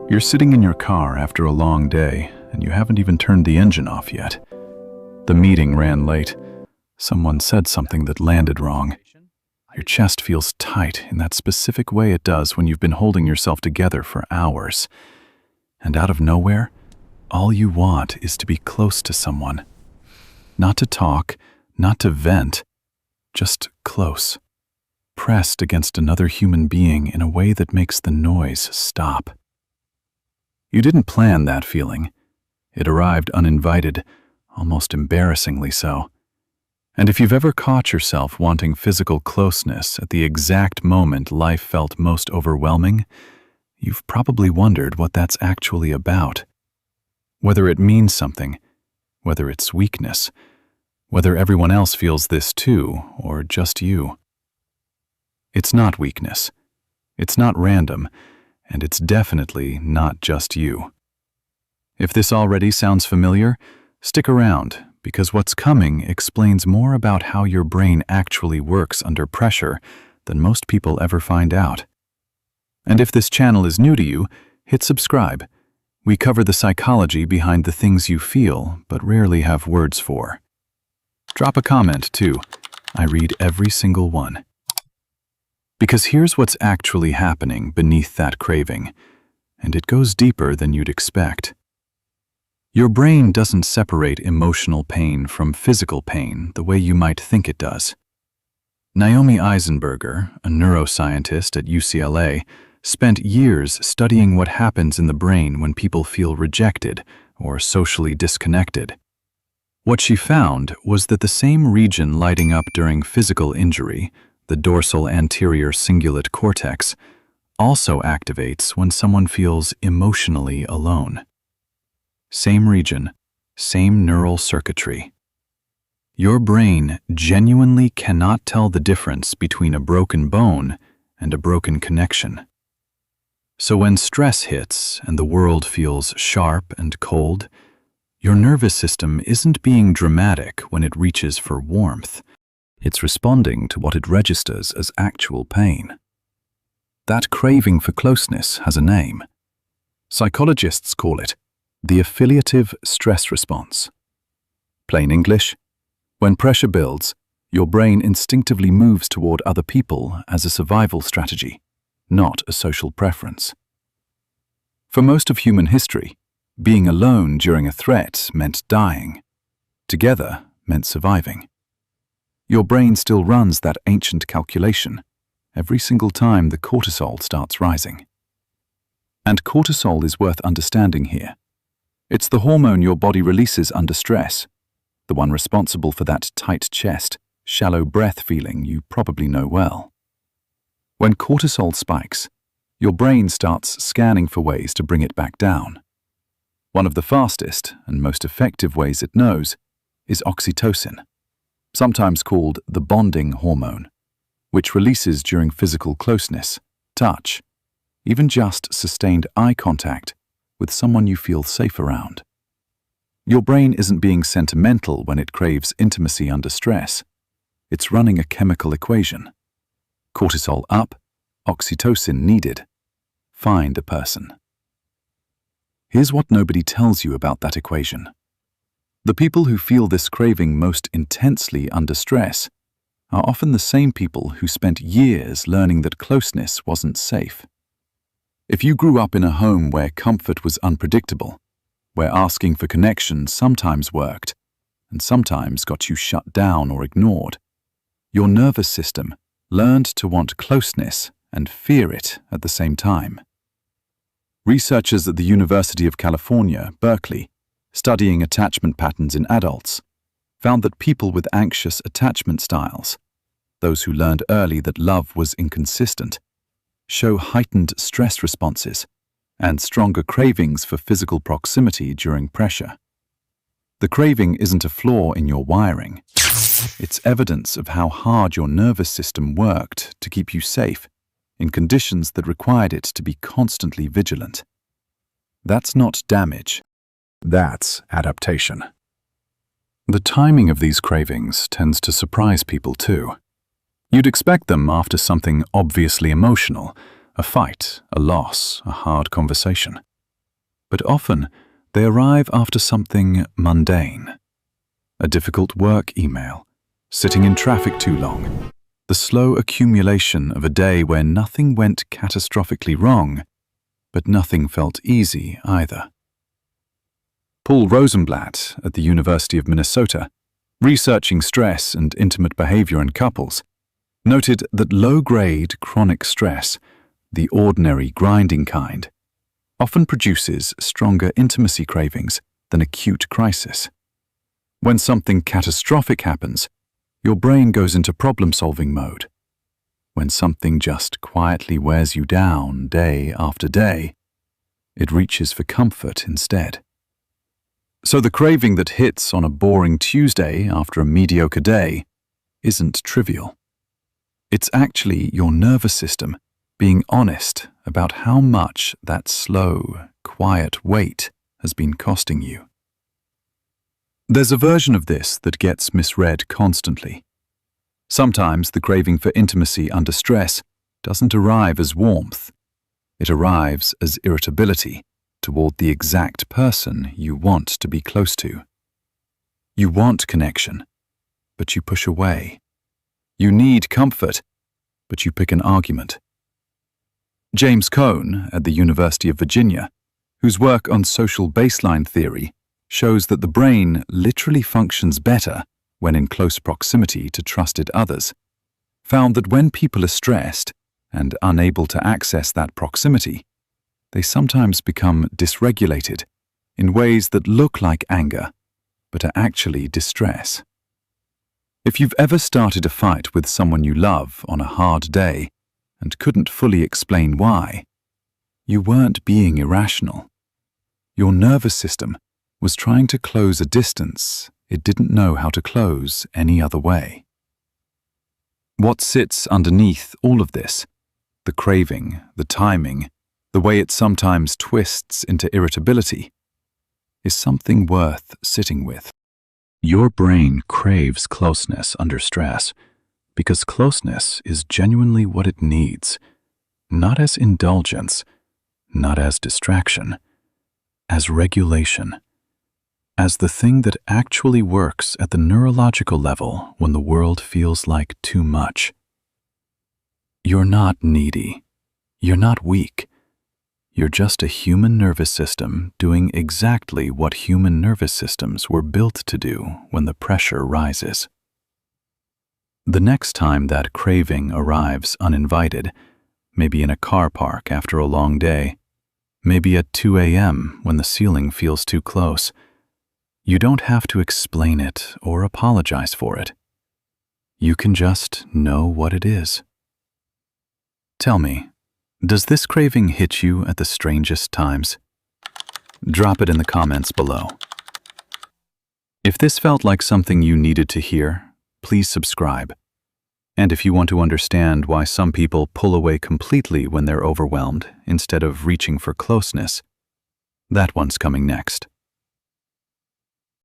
You're sitting in your car after a long day, and you haven't even turned the engine off yet. The meeting ran late. Someone said something that landed wrong. Your chest feels tight in that specific way it does when you've been holding yourself together for hours. And out of nowhere, all you want is to be close to someone. Not to talk, not to vent, just close. Pressed against another human being in a way that makes the noise stop. You didn't plan that feeling. It arrived uninvited, almost embarrassingly so. And if you've ever caught yourself wanting physical closeness at the exact moment life felt most overwhelming, you've probably wondered what that's actually about. Whether it means something, whether it's weakness, whether everyone else feels this too, or just you. It's not weakness. It's not random, and it's definitely not just you. If this already sounds familiar, stick around, because what's coming explains more about how your brain actually works under pressure than most people ever find out. And if this channel is new to you, hit subscribe. We cover the psychology behind the things you feel but rarely have words for. Drop a comment, too. I read every single one. Because here's what's actually happening beneath that craving, and it goes deeper than you'd expect. Your brain doesn't separate emotional pain from physical pain the way you might think it does. Naomi Eisenberger, a neuroscientist at UCLA, spent years studying what happens in the brain when people feel rejected or socially disconnected. What she found was that the same region lighting up during physical injury, the dorsal anterior cingulate cortex, also activates when someone feels emotionally alone. Same region, same neural circuitry. Your brain genuinely cannot tell the difference between a broken bone and a broken connection. So when stress hits and the world feels sharp and cold, your nervous system isn't being dramatic when it reaches for warmth. It's responding to what it registers as actual pain. That craving for closeness has a name. Psychologists call it the affiliative stress response. Plain English, when pressure builds, your brain instinctively moves toward other people as a survival strategy, not a social preference. For most of human history, being alone during a threat meant dying. Together meant surviving. Your brain still runs that ancient calculation every single time the cortisol starts rising. And cortisol is worth understanding here. It's the hormone your body releases under stress, the one responsible for that tight chest, shallow breath feeling you probably know well. When cortisol spikes, your brain starts scanning for ways to bring it back down. One of the fastest and most effective ways it knows is oxytocin, sometimes called the bonding hormone, which releases during physical closeness, touch, even just sustained eye contact with someone you feel safe around. Your brain isn't being sentimental when it craves intimacy under stress. It's running a chemical equation. Cortisol up, oxytocin needed. Find a person. Here's what nobody tells you about that equation. The people who feel this craving most intensely under stress are often the same people who spent years learning that closeness wasn't safe. If you grew up in a home where comfort was unpredictable, where asking for connection sometimes worked and sometimes got you shut down or ignored, your nervous system learned to want closeness and fear it at the same time. Researchers at the University of California, Berkeley, studying attachment patterns in adults, found that people with anxious attachment styles, those who learned early that love was inconsistent, show heightened stress responses and stronger cravings for physical proximity during pressure. The craving isn't a flaw in your wiring. It's evidence of how hard your nervous system worked to keep you safe in conditions that required it to be constantly vigilant. That's not damage. That's adaptation. The timing of these cravings tends to surprise people too. You'd expect them after something obviously emotional, a fight, a loss, a hard conversation. But often, they arrive after something mundane. A difficult work email, sitting in traffic too long, the slow accumulation of a day where nothing went catastrophically wrong, but nothing felt easy either. Paul Rosenblatt at the University of Minnesota, researching stress and intimate behavior in couples, noted that low-grade chronic stress, the ordinary grinding kind, often produces stronger intimacy cravings than acute crisis. When something catastrophic happens, your brain goes into problem-solving mode. When something just quietly wears you down day after day, it reaches for comfort instead. So the craving that hits on a boring Tuesday after a mediocre day isn't trivial. It's actually your nervous system being honest about how much that slow, quiet wait has been costing you. There's a version of this that gets misread constantly. Sometimes the craving for intimacy under stress doesn't arrive as warmth. It arrives as irritability toward the exact person you want to be close to. You want connection, but you push away. You need comfort, but you pick an argument. James Cone at the University of Virginia, whose work on social baseline theory shows that the brain literally functions better when in close proximity to trusted others, found that when people are stressed and unable to access that proximity, they sometimes become dysregulated in ways that look like anger, but are actually distress. If you've ever started a fight with someone you love on a hard day and couldn't fully explain why, you weren't being irrational. Your nervous system was trying to close a distance it didn't know how to close any other way. What sits underneath all of this, the craving, the timing, the way it sometimes twists into irritability, is something worth sitting with. Your brain craves closeness under stress because closeness is genuinely what it needs, not as indulgence, not as distraction, as regulation, as the thing that actually works at the neurological level when the world feels like too much. You're not needy. You're not weak. You're just a human nervous system doing exactly what human nervous systems were built to do when the pressure rises. The next time that craving arrives uninvited, maybe in a car park after a long day, maybe at 2 a.m. when the ceiling feels too close, you don't have to explain it or apologize for it. You can just know what it is. Tell me, does this craving hit you at the strangest times? Drop it in the comments below. If this felt like something you needed to hear, please subscribe. And if you want to understand why some people pull away completely when they're overwhelmed instead of reaching for closeness, that one's coming next.